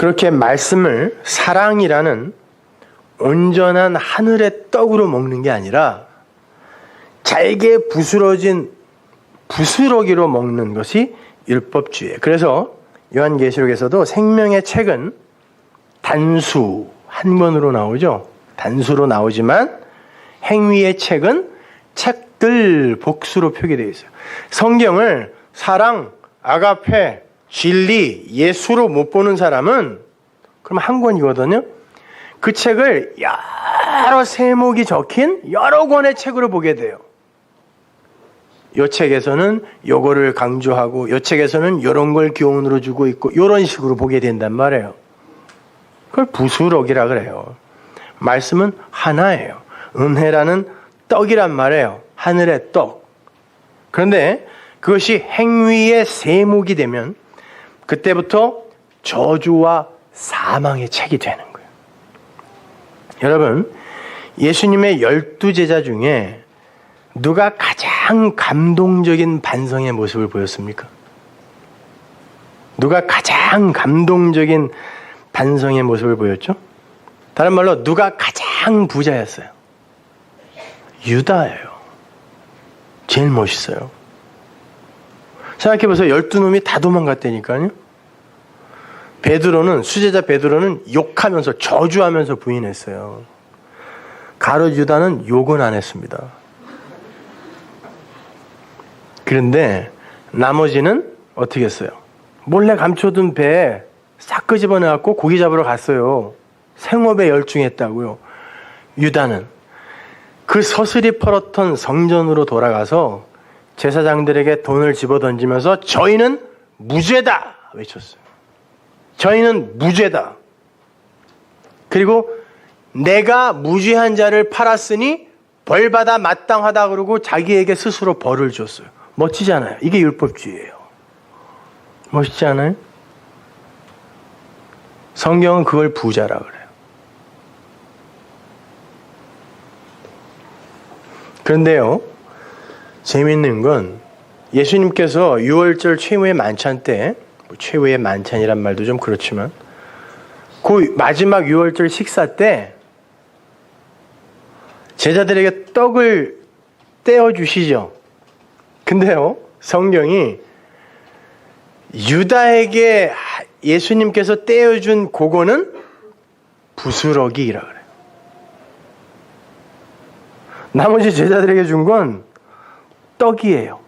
그렇게 말씀을 사랑이라는 온전한 하늘의 떡으로 먹는 게 아니라 잘게 부스러진 부스러기로 먹는 것이 율법주의예요. 그래서 요한계시록에서도 생명의 책은 단수 한 권으로 나오죠. 단수로 나오지만 행위의 책은 책들 복수로 표기되어 있어요. 성경을 사랑, 아가페, 진리, 예수로 못 보는 사람은 그럼 한 권이거든요. 그 책을 여러 세목이 적힌 여러 권의 책으로 보게 돼요. 요 책에서는 요거를 강조하고 요 책에서는 요런 걸 교훈으로 주고 있고 요런 식으로 보게 된단 말이에요. 그걸 부수록이라 그래요. 말씀은 하나예요. 은혜라는 떡이란 말이에요. 하늘의 떡. 그런데 그것이 행위의 세목이 되면 그때부터 저주와 사망의 책이 되는 거예요. 여러분, 예수님의 12제자 중에 누가 가장 감동적인 반성의 모습을 보였습니까? 누가 가장 감동적인 반성의 모습을 보였죠? 다른 말로 누가 가장 부자였어요? 유다예요. 제일 멋있어요. 생각해보세요. 12놈이 다 도망갔다니까요. 수제자 베드로는 욕하면서 저주하면서 부인했어요. 가룟 유다는 욕은 안 했습니다. 그런데 나머지는 어떻게 했어요? 몰래 감춰둔 배에 싹 끄집어내갖고 고기 잡으러 갔어요. 생업에 열중했다고요. 유다는 그 서슬이 펄었던 성전으로 돌아가서 제사장들에게 돈을 집어던지면서 저희는 무죄다 외쳤어요. 저희는 무죄다. 그리고 내가 무죄한 자를 팔았으니 벌받아 마땅하다 그러고 자기에게 스스로 벌을 줬어요. 멋지잖아요. 이게 율법주의예요. 멋있지 않아요? 성경은 그걸 부자라 그래요. 그런데요, 재밌는 건 예수님께서 6월절 최후의 만찬 때, 최후의 만찬이란 말도 좀 그렇지만 그 마지막 6월절 식사 때 제자들에게 떡을 떼어주시죠. 근데요, 성경이 유다에게 예수님께서 떼어준 그거는 부스러기라 그래요. 나머지 제자들에게 준 건 떡이에요.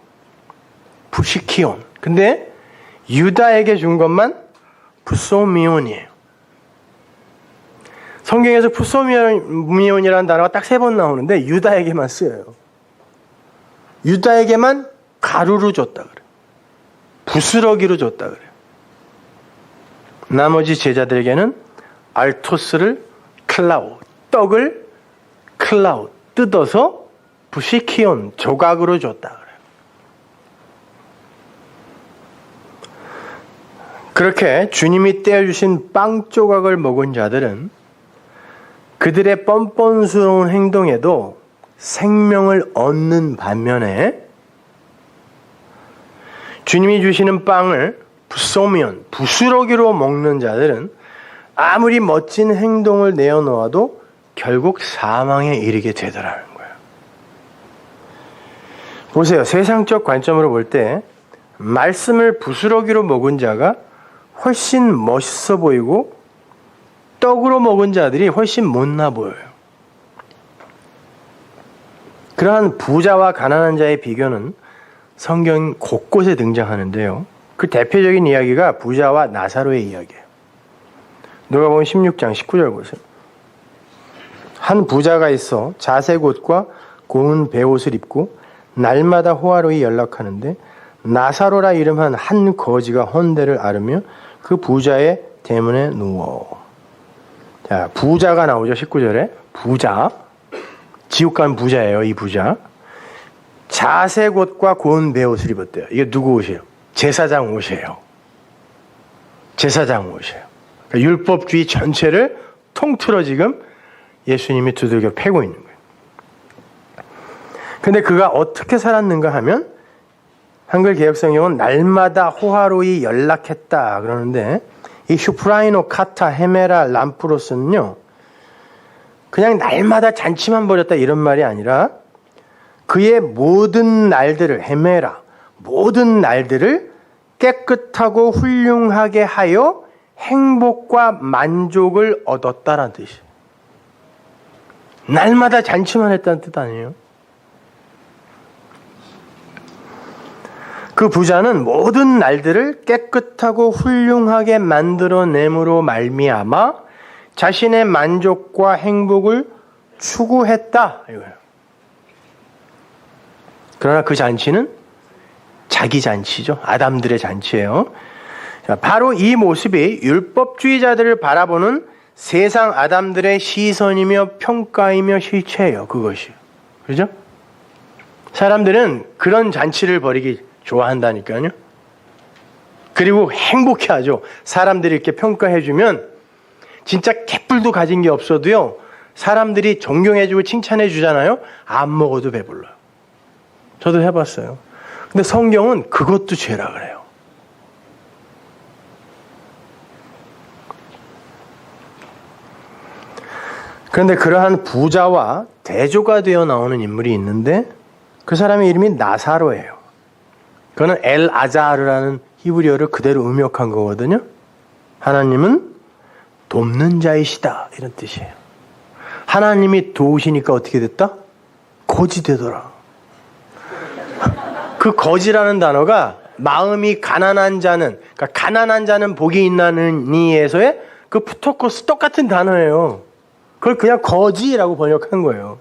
부시키온. 근데 유다에게 준 것만 푸소미온이에요. 성경에서 푸소미온이라는 단어가 딱 3번 나오는데 유다에게만 쓰여요. 유다에게만 가루로 줬다 그래요. 부스러기로 줬다 그래요. 나머지 제자들에게는 알토스를 클라우, 떡을 클라우, 뜯어서 부시키온, 조각으로 줬다 그래요. 그렇게 주님이 떼어주신 빵 조각을 먹은 자들은 그들의 뻔뻔스러운 행동에도 생명을 얻는 반면에 주님이 주시는 빵을 부소미온, 부스러기로 먹는 자들은 아무리 멋진 행동을 내어놓아도 결국 사망에 이르게 되더라는 거예요. 보세요. 세상적 관점으로 볼 때 말씀을 부스러기로 먹은 자가 훨씬 멋있어 보이고 떡으로 먹은 자들이 훨씬 못나 보여요. 그러한 부자와 가난한 자의 비교는 성경 곳곳에 등장하는데요. 그 대표적인 이야기가 부자와 나사로의 이야기예요. 누가복음 16장 19절 보세요. 한 부자가 있어 자색 옷과 고운 베옷을 입고 날마다 호화로이 연락하는데 나사로라 이름한 한 거지가 헌대를 앓으며 그 부자의 대문에 누워. 자, 부자가 나오죠. 19절에. 부자. 지옥 간 부자예요. 이 부자. 자색 옷과 고운 베옷을 입었대요. 이게 누구 옷이에요? 제사장 옷이에요. 제사장 옷이에요. 그러니까 율법주의 전체를 통틀어 지금 예수님이 두들겨 패고 있는 거예요. 근데 그가 어떻게 살았는가 하면 한글 개혁성경은 날마다 호화로이 연락했다 그러는데 이 휴프라이노 카타 헤메라 람프로스는요, 그냥 날마다 잔치만 벌였다 이런 말이 아니라 그의 모든 날들을, 헤메라, 모든 날들을 깨끗하고 훌륭하게 하여 행복과 만족을 얻었다라는 뜻이에요. 날마다 잔치만 했다는 뜻 아니에요? 그 부자는 모든 날들을 깨끗하고 훌륭하게 만들어냄으로 말미암아 자신의 만족과 행복을 추구했다 이거예요. 그러나 그 잔치는 자기 잔치죠. 아담들의 잔치예요. 자, 바로 이 모습이 율법주의자들을 바라보는 세상 아담들의 시선이며 평가이며 실체예요. 그것이. 그죠? 사람들은 그런 잔치를 벌이기 좋아한다니까요. 그리고 행복해하죠. 사람들이 이렇게 평가해주면 진짜 개뿔도 가진 게 없어도요, 사람들이 존경해주고 칭찬해주잖아요. 안 먹어도 배불러요. 저도 해봤어요. 근데 성경은 그것도 죄라 그래요. 그런데 그러한 부자와 대조가 되어 나오는 인물이 있는데 그 사람의 이름이 나사로예요. 그거는 엘 아자르라는 히브리어를 그대로 음역한 거거든요. 하나님은 돕는 자이시다 이런 뜻이에요. 하나님이 도우시니까 어떻게 됐다? 거지 되더라. 그 거지라는 단어가 마음이 가난한 자는, 그러니까 가난한 자는 복이 있나니에서의 그 푸토코스 똑같은 단어예요. 그걸 그냥 거지라고 번역한 거예요.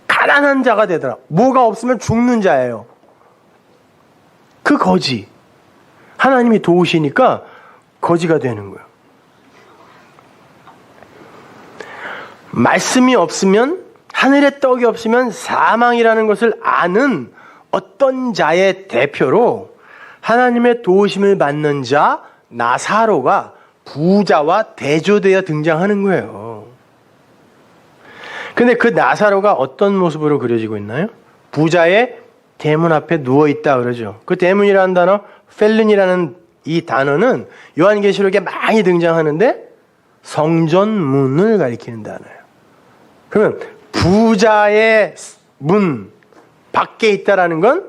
가난한 자가 되더라. 뭐가 없으면 죽는 자예요. 그 거지. 하나님이 도우시니까 거지가 되는 거예요. 말씀이 없으면, 하늘에 떡이 없으면 사망이라는 것을 아는 어떤 자의 대표로 하나님의 도우심을 받는 자 나사로가 부자와 대조되어 등장하는 거예요. 근데 그 나사로가 어떤 모습으로 그려지고 있나요? 부자의 대문 앞에 누워있다 그러죠. 그 대문이라는 단어, 펠른이라는 이 단어는 요한계시록에 많이 등장하는데 성전문을 가리키는 단어예요. 그러면 부자의 문 밖에 있다라는 건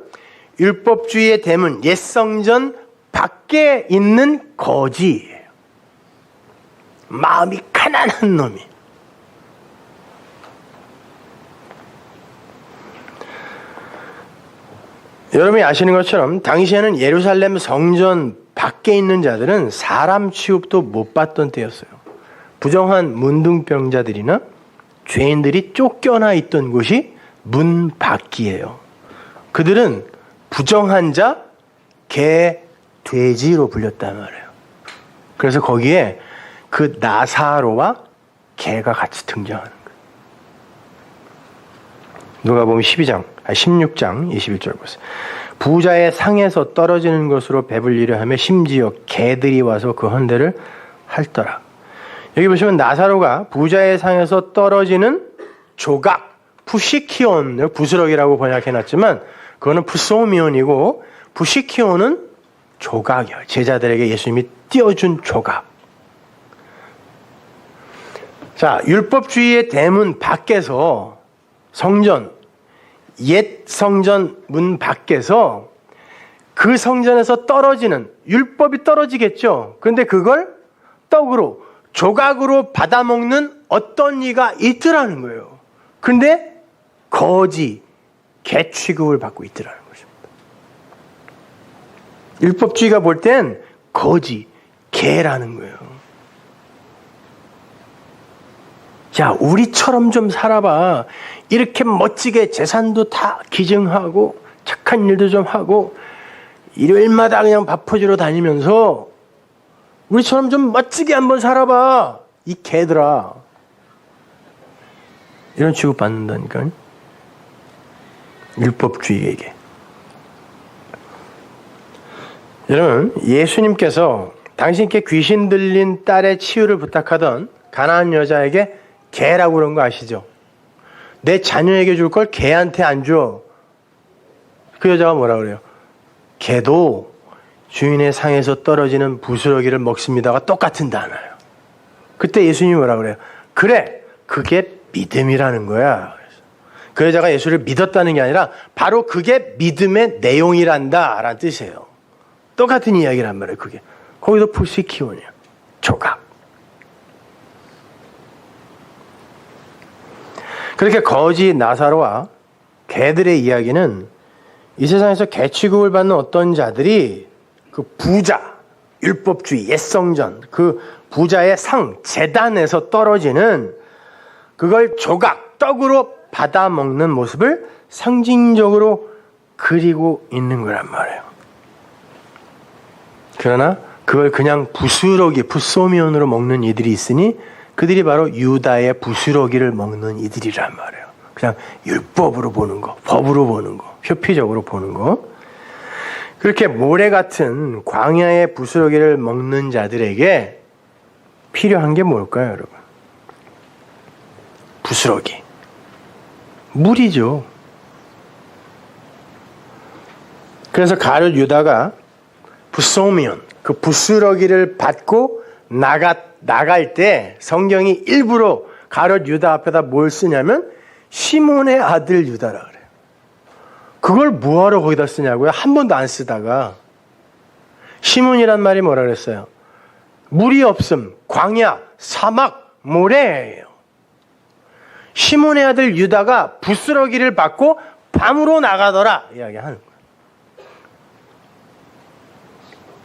율법주의의 대문, 옛 성전 밖에 있는 거지예요. 마음이 가난한 놈이. 여러분이 아시는 것처럼 당시에는 예루살렘 성전 밖에 있는 자들은 사람 취급도 못 받던 때였어요. 부정한 문둥병자들이나 죄인들이 쫓겨나 있던 곳이 문 밖이에요. 그들은 부정한 자, 개, 돼지로 불렸단 말이에요. 그래서 거기에 그 나사로와 개가 같이 등장하는 거예요. 누가복음 16장 21절 보세요. 부자의 상에서 떨어지는 것으로 배불리려 하며 심지어 개들이 와서 그 헌대를 핥더라. 여기 보시면 나사로가 부자의 상에서 떨어지는 조각, 푸시키온, 부스럭이라고 번역해놨지만 그거는 푸소미온이고 푸시키온은 조각이에요. 제자들에게 예수님이 띄워준 조각. 자, 율법주의의 대문 밖에서 성전, 옛 성전 문 밖에서 그 성전에서 떨어지는, 율법이 떨어지겠죠. 그런데 그걸 떡으로, 조각으로 받아먹는 어떤 이가 있더라는 거예요. 근데 거지, 개 취급을 받고 있더라는 것입니다. 율법주의가 볼 땐 거지, 개라는 거예요. 자, 우리처럼 좀 살아봐. 이렇게 멋지게 재산도 다 기증하고 착한 일도 좀 하고 일요일마다 그냥 밥 퍼주러 다니면서 우리처럼 좀 멋지게 한번 살아봐. 이 개들아. 이런 취급 받는다니까요. 율법주의에게. 여러분, 예수님께서 당신께 귀신 들린 딸의 치유를 부탁하던 가난한 여자에게 개라고 그런 거 아시죠? 내 자녀에게 줄 걸 개한테 안 줘. 그 여자가 뭐라 그래요? 개도 주인의 상에서 떨어지는 부스러기를 먹습니다가 똑같은 단어예요. 그때 예수님이 뭐라 그래요? 그래, 그게 믿음이라는 거야. 그 여자가 예수를 믿었다는 게 아니라 바로 그게 믿음의 내용이란다 라는 뜻이에요. 똑같은 이야기란 말이에요. 그게 거기도 푸시키온이야. 조각. 그렇게 거지 나사로와 개들의 이야기는 이 세상에서 개취급을 받는 어떤 자들이 그 부자, 율법주의, 옛성전, 그 부자의 상, 제단에서 떨어지는 그걸 조각, 떡으로 받아먹는 모습을 상징적으로 그리고 있는 거란 말이에요. 그러나 그걸 그냥 부스러기, 푸소미온으로 먹는 이들이 있으니 그들이 바로 유다의 부스러기를 먹는 이들이란 말이에요. 그냥 율법으로 보는 거, 법으로 보는 거, 표피적으로 보는 거. 그렇게 모래 같은 광야의 부스러기를 먹는 자들에게 필요한 게 뭘까요, 여러분? 부스러기. 물이죠. 그래서 가룟 유다가 부소미온, 그 부스러기를 받고 나갈 때 성경이 일부러 가룟 유다 앞에다 뭘 쓰냐면 시몬의 아들 유다라 그래요. 그걸 뭐하러 거기다 쓰냐고요? 한 번도 안 쓰다가. 시몬이란 말이 뭐라 그랬어요? 물이 없음, 광야, 사막, 모래예요. 시몬의 아들 유다가 부스러기를 받고 밤으로 나가더라 이야기하는 거예요.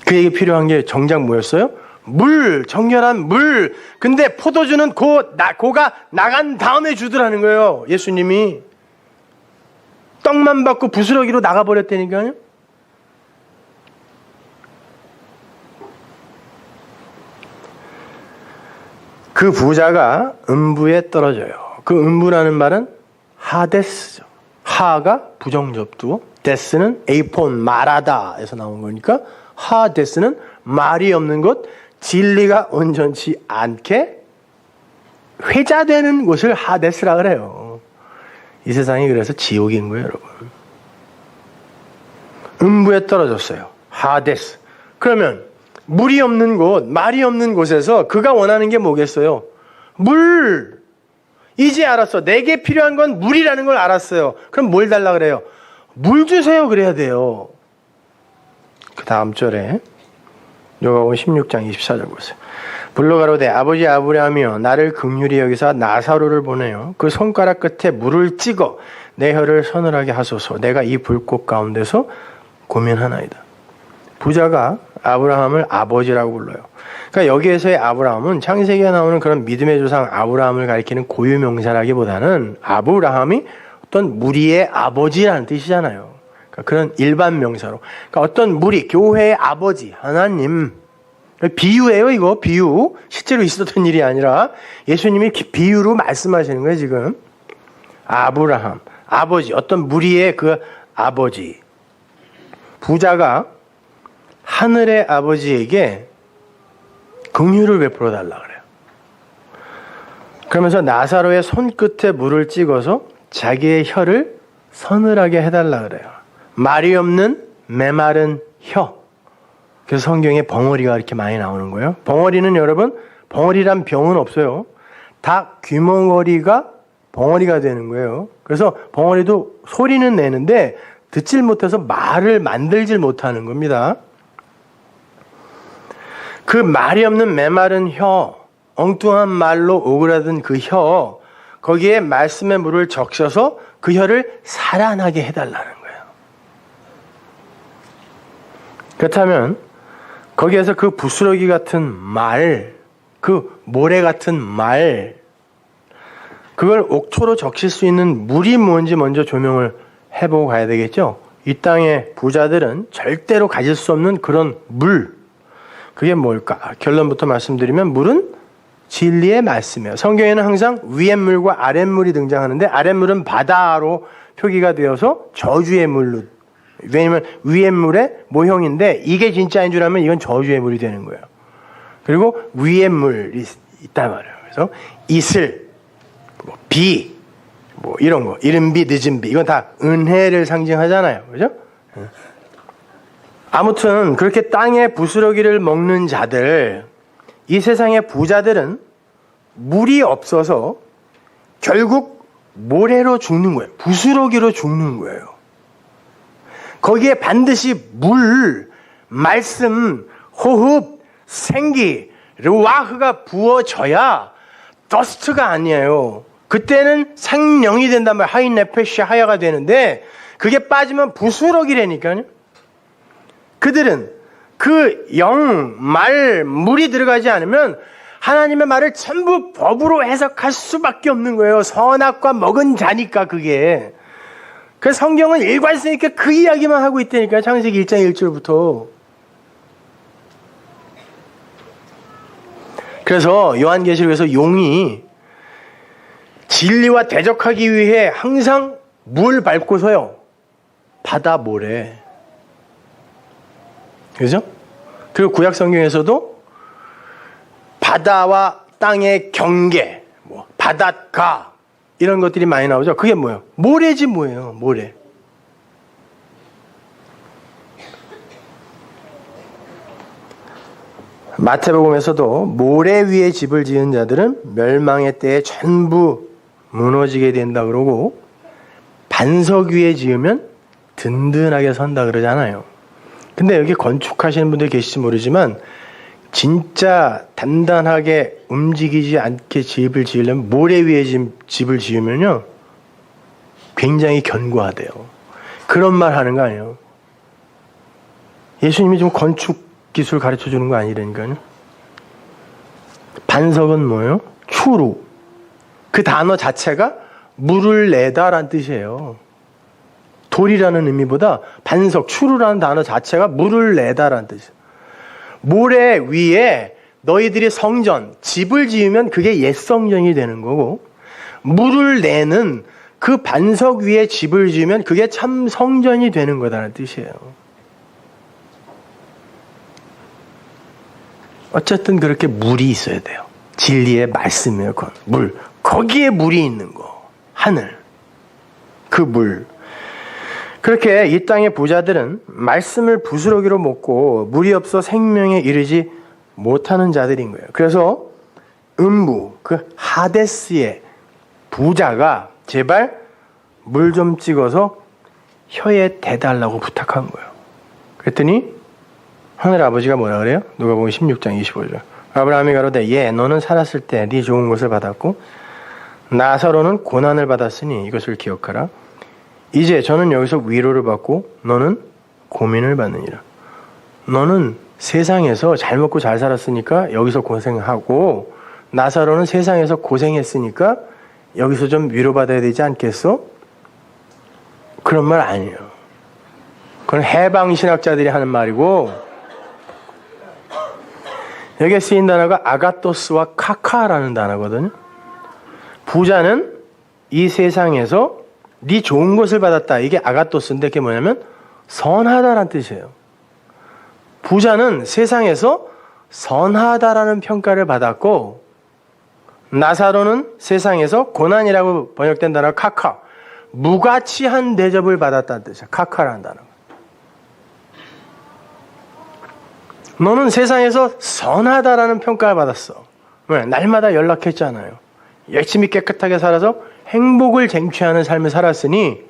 그에게 필요한 게 정작 뭐였어요? 물, 정결한 물. 근데 포도주는 고가 나간 다음에 주더라는 거예요. 예수님이. 떡만 받고 부스러기로 나가버렸다니까요. 그 부자가 음부에 떨어져요. 그 음부라는 말은 하데스죠. 하가 부정접두, 데스는 에이폰, 말하다에서 나온 거니까 하데스는 말이 없는 곳, 진리가 온전치 않게 회자되는 곳을 하데스라 그래요. 이 세상이 그래서 지옥인 거예요, 여러분. 음부에 떨어졌어요. 하데스. 그러면 물이 없는 곳, 말이 없는 곳에서 그가 원하는 게 뭐겠어요? 물! 이제 알았어. 내게 필요한 건 물이라는 걸 알았어요. 그럼 뭘 달라 그래요? 물 주세요 그래야 돼요. 그 다음 절에 요한복음 16장 24절 보세요. 불러 가로되 아버지 아브라함이여 나를 긍휼히 여기사 나사로를 보내요. 그 손가락 끝에 물을 찍어 내 혀를 서늘하게 하소서. 내가 이 불꽃 가운데서 고민하나이다. 부자가 아브라함을 아버지라고 불러요. 그러니까 여기에서의 아브라함은 창세기에 나오는 그런 믿음의 조상 아브라함을 가리키는 고유명사라기보다는 아브라함이 어떤 무리의 아버지라는 뜻이잖아요. 그러니까 그런 일반 명사로. 그러니까 어떤 무리, 교회의 아버지, 하나님. 비유예요, 이거. 비유. 실제로 있었던 일이 아니라 예수님이 비유로 말씀하시는 거예요, 지금. 아브라함, 아버지, 어떤 무리의 그 아버지. 부자가 하늘의 아버지에게 긍휼을 베풀어 달라 그래요. 그러면서 나사로의 손끝에 물을 찍어서 자기의 혀를 서늘하게 해달라 그래요. 말이 없는 메마른 혀. 그래서 성경에 벙어리가 이렇게 많이 나오는 거예요. 벙어리는 여러분, 벙어리란 병은 없어요. 다 귀멍어리가 벙어리가 되는 거예요. 그래서 벙어리도 소리는 내는데 듣질 못해서 말을 만들질 못하는 겁니다. 그 말이 없는 메마른 혀, 엉뚱한 말로 오그라든 그 혀, 거기에 말씀의 물을 적셔서 그 혀를 살아나게 해달라는 거예요. 그렇다면 거기에서 그 부스러기 같은 말, 그 모래 같은 말, 그걸 옥토로 적실 수 있는 물이 뭔지 먼저 조명을 해보고 가야 되겠죠. 이 땅의 부자들은 절대로 가질 수 없는 그런 물, 그게 뭘까? 결론부터 말씀드리면 물은 진리의 말씀이에요. 성경에는 항상 위에물과 아랫물이 등장하는데 아랫물은 바다로 표기가 되어서 저주의 물로. 왜냐하면 위에물의 모형인데 이게 진짜인 줄 알면 이건 저주의 물이 되는 거예요. 그리고 위에 물이 있단 말이에요. 그래서 이슬, 비, 이런 거, 이른 비, 늦은 비, 이건 다 은혜를 상징하잖아요. 그죠? 아무튼 그렇게 땅의 부스러기를 먹는 자들, 이 세상의 부자들은 물이 없어서 결국 모래로 죽는 거예요. 부스러기로 죽는 거예요. 거기에 반드시 물, 말씀, 호흡, 생기, 르와흐가 부어져야 더스트가 아니에요. 그때는 생명이 된단 말이에요. 하인 네페시 하야가 되는데 그게 빠지면 부스러기라니까요. 그들은 그 영, 말, 물이 들어가지 않으면 하나님의 말을 전부 법으로 해석할 수밖에 없는 거예요. 선악과 먹은 자니까 그게. 그 성경은 일관성 있게 그 이야기만 하고 있다니까요. 창세기 1장 1절부터. 그래서 요한계시록에서 용이 진리와 대적하기 위해 항상 물 밟고서요. 바다 모래. 그죠? 그리고 구약 성경에서도 바다와 땅의 경계, 바닷가 이런 것들이 많이 나오죠. 그게 뭐예요? 모래지 뭐예요? 모래. 마태복음에서도 모래 위에 집을 지은 자들은 멸망의 때에 전부 무너지게 된다 그러고 반석 위에 지으면 든든하게 선다 그러잖아요. 근데 여기 건축하시는 분들 계실지 모르지만 진짜 단단하게 움직이지 않게 집을 지으려면 모래 위에 집을 지으면요 굉장히 견고하대요. 그런 말 하는 거 아니에요. 예수님이 좀 건축 기술 가르쳐 주는 거 아니라니까요. 반석은 뭐예요? 추루. 그 단어 자체가 물을 내다라는 뜻이에요. 돌이라는 의미보다 반석, 추루라는 단어 자체가 물을 내다라는 뜻이에요. 모래 위에 너희들이 성전, 집을 지으면 그게 옛 성전이 되는 거고 물을 내는 그 반석 위에 집을 지으면 그게 참 성전이 되는 거다라는 뜻이에요. 어쨌든 그렇게 물이 있어야 돼요. 진리의 말씀이에요. 물. 거기에 물이 있는 거. 하늘. 그 물. 그렇게 이 땅의 부자들은 말씀을 부스러기로 먹고 물이 없어 생명에 이르지 못하는 자들인 거예요. 그래서 음부, 그 하데스의 부자가 제발 물 좀 찍어서 혀에 대달라고 부탁한 거예요. 그랬더니 하늘 아버지가 뭐라 그래요? 누가복음 16장 25절. 아브라함이 가로되 예 너는 살았을 때 네 좋은 것을 받았고 나사로는 고난을 받았으니 이것을 기억하라. 이제 저는 여기서 위로를 받고 너는 고민을 받느니라. 너는 세상에서 잘 먹고 잘 살았으니까 여기서 고생하고 나사로는 세상에서 고생했으니까 여기서 좀 위로받아야 되지 않겠어? 그런 말 아니에요. 그건 해방신학자들이 하는 말이고 여기에 쓰인 단어가 아가토스와 카카라는 단어거든요. 부자는 이 세상에서 네 좋은 것을 받았다. 이게 아가토스인데 그게 뭐냐면 선하다라는 뜻이에요. 부자는 세상에서 선하다라는 평가를 받았고 나사로는 세상에서 고난이라고 번역된 단어 카카, 무가치한 대접을 받았다는 뜻이에요. 카카라는 단어. 너는 세상에서 선하다라는 평가를 받았어. 왜? 날마다 연락했잖아요. 열심히 깨끗하게 살아서 행복을 쟁취하는 삶을 살았으니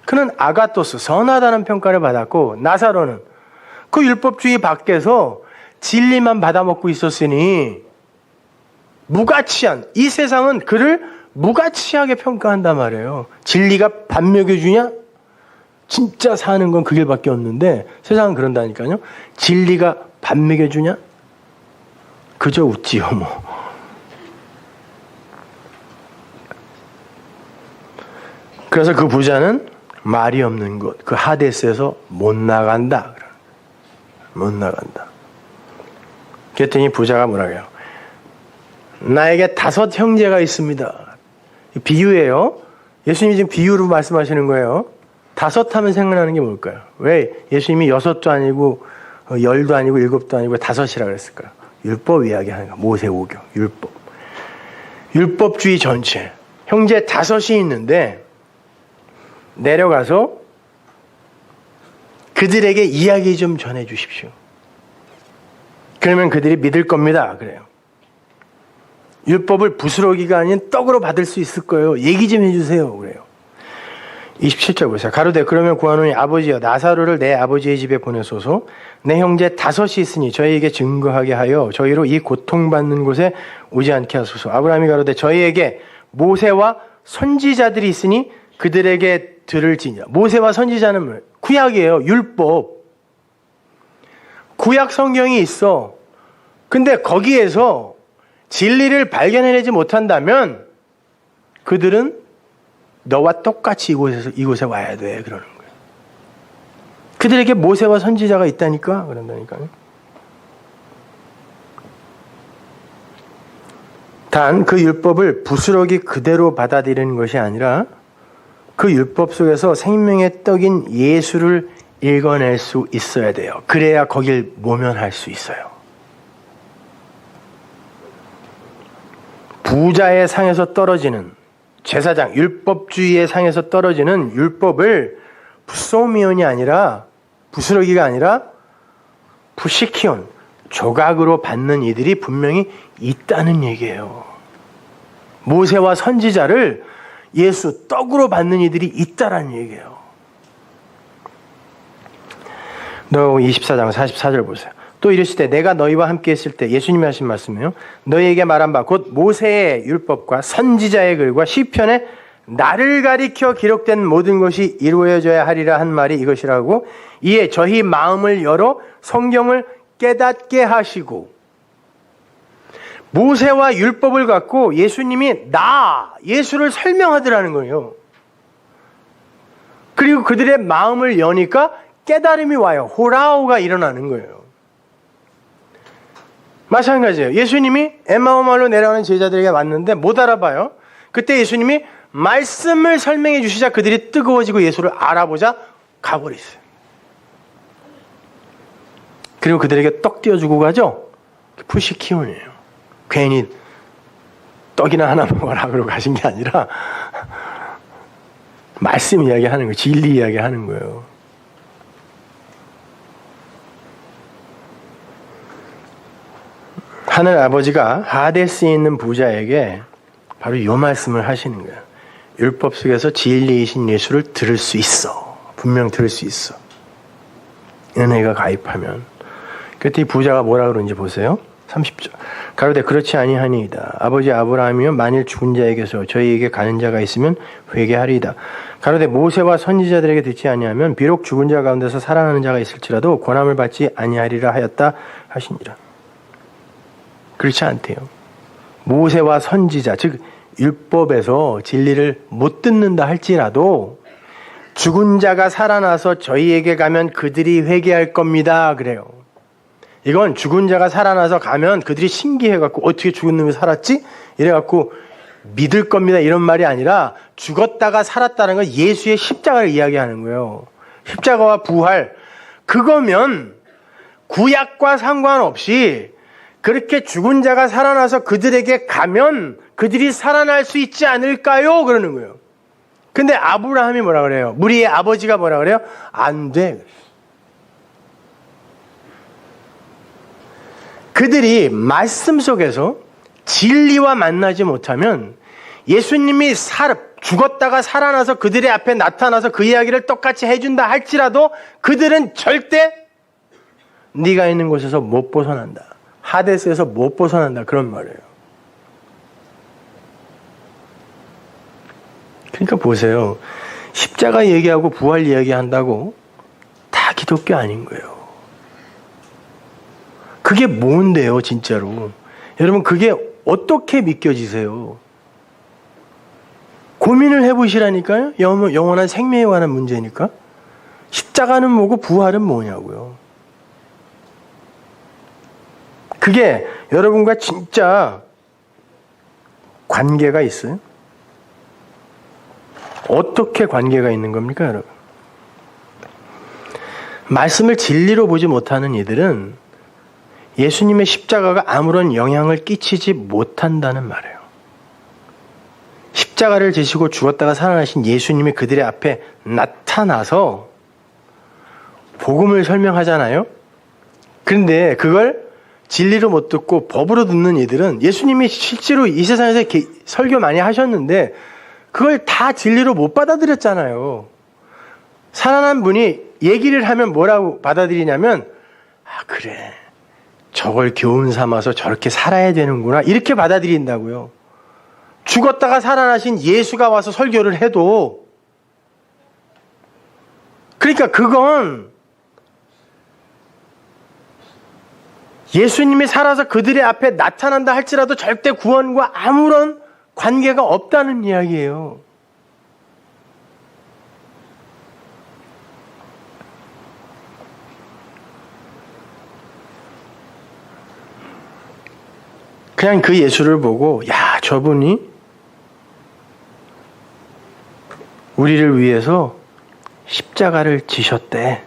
그는 아가토스, 선하다는 평가를 받았고 나사로는 그 율법주의 밖에서 진리만 받아먹고 있었으니 무가치한, 이 세상은 그를 무가치하게 평가한단 말이에요. 진리가 밥 먹여주냐? 진짜 사는 건 그 길밖에 없는데 세상은 그런다니까요. 진리가 밥 먹여주냐? 그저 웃지요 뭐. 그래서 그 부자는 말이 없는 곳, 그 하데스에서 못 나간다. 못 나간다. 그랬더니 부자가 뭐라고 해요? 나에게 5 형제가 있습니다. 비유예요. 예수님이 지금 비유로 말씀하시는 거예요. 5 하면 생각나는 게 뭘까요? 왜 예수님이 6도 아니고 10도 아니고 7도 아니고 5이라 그랬을까요? 율법 이야기하는 거야. 모세오경, 율법. 율법주의 전체. 형제 5이 있는데 내려가서 그들에게 이야기 좀 전해 주십시오. 그러면 그들이 믿을 겁니다. 그래요. 율법을 부스러기가 아닌 떡으로 받을 수 있을 거예요. 얘기 좀 해주세요. 그래요. 27절 보세요. 가로되 그러면 구하노니 아버지여 나사로를 내 아버지의 집에 보내소서. 내 형제 5이 있으니 저희에게 증거하게 하여 저희로 이 고통받는 곳에 오지 않게 하소서. 아브라함이 가로되 저희에게 모세와 선지자들이 있으니 그들에게 들을지니라. 모세와 선지자는 뭐예요? 구약이에요. 율법. 구약 성경이 있어. 근데 거기에서 진리를 발견해내지 못한다면 그들은 너와 똑같이 이곳에 와야 돼. 그러는 거예요. 그들에게 모세와 선지자가 있다니까? 그런다니까요. 단 그 율법을 부스러기 그대로 받아들이는 것이 아니라 그 율법 속에서 생명의 떡인 예수를 읽어낼 수 있어야 돼요. 그래야 거길 모면할 수 있어요. 부자의 상에서 떨어지는 제사장, 율법주의의 상에서 떨어지는 율법을 부소미온이 아니라 부스러기가 아니라 부시키온, 조각으로 받는 이들이 분명히 있다는 얘기예요. 모세와 선지자를 예수, 떡으로 받는 이들이 있다라는 얘기예요. 너 24장 44절 보세요. 또 이르시되 내가 너희와 함께 있을 때 예수님이 하신 말씀이에요. 너희에게 말한 바 곧 모세의 율법과 선지자의 글과 시편에 나를 가리켜 기록된 모든 것이 이루어져야 하리라 한 말이 이것이라고. 이에 저희 마음을 열어 성경을 깨닫게 하시고. 모세와 율법을 갖고 예수님이 예수를 설명하더라는 거예요. 그리고 그들의 마음을 여니까 깨달음이 와요. 호라오가 일어나는 거예요. 마찬가지예요. 예수님이 엠마오 마을로 내려가는 제자들에게 왔는데 못 알아봐요. 그때 예수님이 말씀을 설명해 주시자 그들이 뜨거워지고 예수를 알아보자 가버렸어요. 그리고 그들에게 떡 띄워주고 가죠. 푸시키온이에요. 괜히 떡이나 하나 먹어라 그러고 가신 게 아니라 말씀 이야기하는 거예요. 진리 이야기하는 거예요. 하늘 아버지가 하데스에 있는 부자에게 바로 이 말씀을 하시는 거예요. 율법 속에서 진리이신 예수를 들을 수 있어. 분명 들을 수 있어. 은혜가 가입하면. 그때 이 부자가 뭐라 그러는지 보세요. 30절. 가로되 그렇지 아니하니이다. 아버지 아브라함이면 만일 죽은 자에게서 저희에게 가는 자가 있으면 회개하리이다. 가로되 모세와 선지자들에게 듣지 아니하면 비록 죽은 자 가운데서 살아나는 자가 있을지라도 권함을 받지 아니하리라 하였다 하시니라. 그렇지 않대요. 모세와 선지자, 즉 율법에서 진리를 못 듣는다 할지라도 죽은 자가 살아나서 저희에게 가면 그들이 회개할 겁니다. 그래요. 이건 죽은 자가 살아나서 가면 그들이 신기해갖고 어떻게 죽은 놈이 살았지? 이래갖고 믿을 겁니다. 이런 말이 아니라 죽었다가 살았다는 건 예수의 십자가를 이야기하는 거예요. 십자가와 부활. 그거면 구약과 상관없이 그렇게 죽은 자가 살아나서 그들에게 가면 그들이 살아날 수 있지 않을까요? 그러는 거예요. 근데 아브라함이 뭐라 그래요? 우리의 아버지가 뭐라 그래요? 안 돼. 그들이 말씀 속에서 진리와 만나지 못하면 예수님이 죽었다가 살아나서 그들의 앞에 나타나서 그 이야기를 똑같이 해준다 할지라도 그들은 절대 네가 있는 곳에서 못 벗어난다. 하데스에서 못 벗어난다. 그런 말이에요. 그러니까 보세요. 십자가 얘기하고 부활 이야기한다고 다 기독교 아닌 거예요. 그게 뭔데요, 진짜로? 여러분, 그게 어떻게 믿겨지세요? 고민을 해보시라니까요? 영원한 생명에 관한 문제니까. 십자가는 뭐고 부활은 뭐냐고요. 그게 여러분과 진짜 관계가 있어요? 어떻게 관계가 있는 겁니까, 여러분? 말씀을 진리로 보지 못하는 이들은 예수님의 십자가가 아무런 영향을 끼치지 못한다는 말이에요. 십자가를 지시고 죽었다가 살아나신 예수님이 그들의 앞에 나타나서 복음을 설명하잖아요. 그런데 그걸 진리로 못 듣고 법으로 듣는 이들은 예수님이 실제로 이 세상에서 설교 많이 하셨는데 그걸 다 진리로 못 받아들였잖아요. 살아난 분이 얘기를 하면 뭐라고 받아들이냐면 그래 저걸 교훈 삼아서 저렇게 살아야 되는구나 이렇게 받아들인다고요. 죽었다가 살아나신 예수가 와서 설교를 해도 그러니까 그건 예수님이 살아서 그들의 앞에 나타난다 할지라도 절대 구원과 아무런 관계가 없다는 이야기예요. 그냥 그 예수를 보고 야 저분이 우리를 위해서 십자가를 지셨대.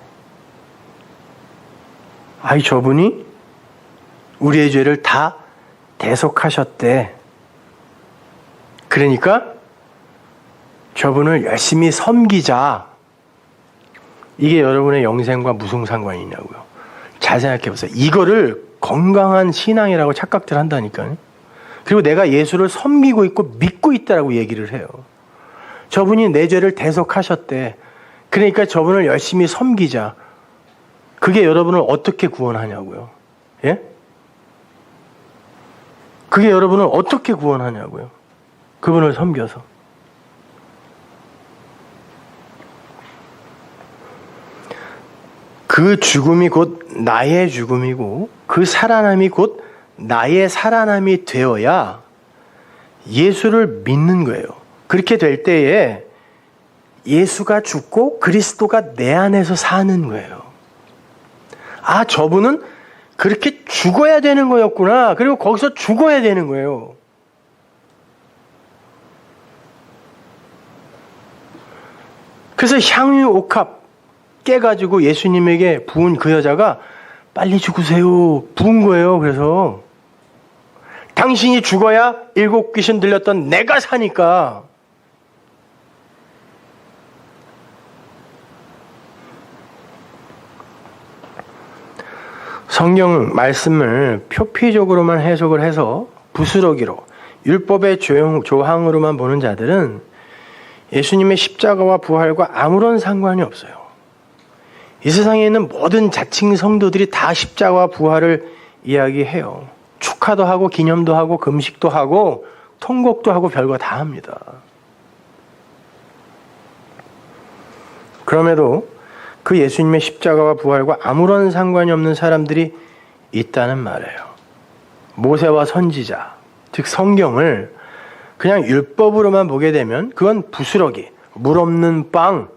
아이 저분이 우리의 죄를 다 대속하셨대. 그러니까 저분을 열심히 섬기자. 이게 여러분의 영생과 무슨 상관이 있냐고요. 잘 생각해 보세요. 이거를 건강한 신앙이라고 착각들 한다니까요. 그리고 내가 예수를 섬기고 있고 믿고 있다라고 얘기를 해요. 저분이 내 죄를 대속하셨대. 그러니까 저분을 열심히 섬기자. 그게 여러분을 어떻게 구원하냐고요. 예? 그게 여러분을 어떻게 구원하냐고요. 그분을 섬겨서. 그 죽음이 곧 나의 죽음이고 그 살아남이 곧 나의 살아남이 되어야 예수를 믿는 거예요. 그렇게 될 때에 예수가 죽고 그리스도가 내 안에서 사는 거예요. 아, 저분은 그렇게 죽어야 되는 거였구나. 그리고 거기서 죽어야 되는 거예요. 그래서 향유 옥합 깨가지고 예수님에게 부은 그 여자가 빨리 죽으세요. 부은 거예요. 그래서 당신이 죽어야 일곱 귀신 들렸던 내가 사니까. 성경 말씀을 표피적으로만 해석을 해서 부스러기로 율법의 조항으로만 보는 자들은 예수님의 십자가와 부활과 아무런 상관이 없어요. 이 세상에 있는 모든 자칭 성도들이 다 십자가와 부활을 이야기해요. 축하도 하고 기념도 하고 금식도 하고 통곡도 하고 별거 다 합니다. 그럼에도 그 예수님의 십자가와 부활과 아무런 상관이 없는 사람들이 있다는 말이에요. 모세와 선지자, 즉 성경을 그냥 율법으로만 보게 되면 그건 부스러기, 물 없는 빵,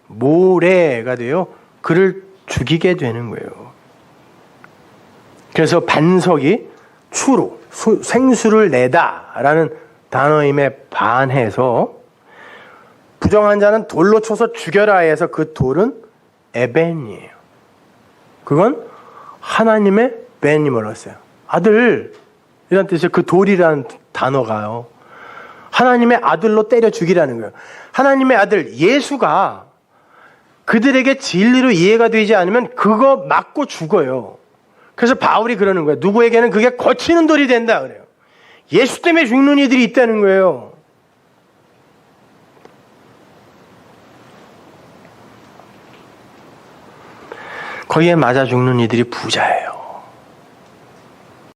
모래가 되어 그를 죽이게 되는 거예요. 그래서 반석이 추루, 생수를 내다라는 단어임에 반해서 부정한 자는 돌로 쳐서 죽여라 해서 그 돌은 에벤이에요. 그건 하나님의 벤이라고 했어요. 아들 이란 뜻이에요. 그 돌이라는 단어가요. 하나님의 아들로 때려 죽이라는 거예요. 하나님의 아들 예수가 그들에게 진리로 이해가 되지 않으면 그거 맞고 죽어요. 그래서 바울이 그러는 거예요. 누구에게는 그게 거치는 돌이 된다 그래요. 예수 때문에 죽는 이들이 있다는 거예요. 거기에 맞아 죽는 이들이 부자예요.